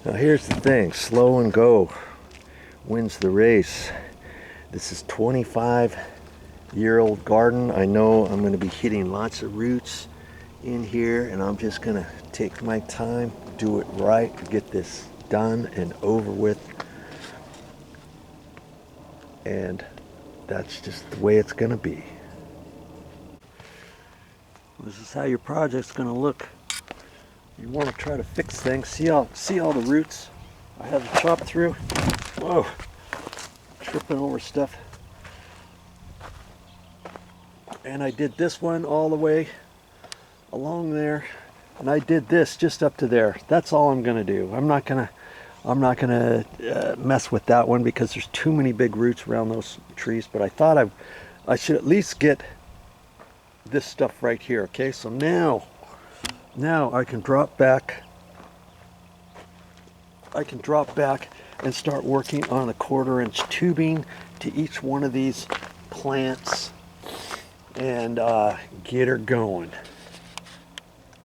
Now here's the thing, slow and go wins the race. This is 25-year-old garden. I know I'm going to be hitting lots of roots in here, and I'm just going to take my time, do it right, get this done and over with. And that's just the way it's going to be. This is how your project's going to look. You want to try to fix things. See all the roots I have to chop through. Whoa, tripping over stuff. And I did this one all the way along there, and I did this just up to there. That's all I'm going to do. I'm not gonna mess with that one because there's too many big roots around those trees. But I thought I should at least get this stuff right here. Okay, so now I can drop back. I can drop back and start working on a 1/4-inch tubing to each one of these plants and get her going.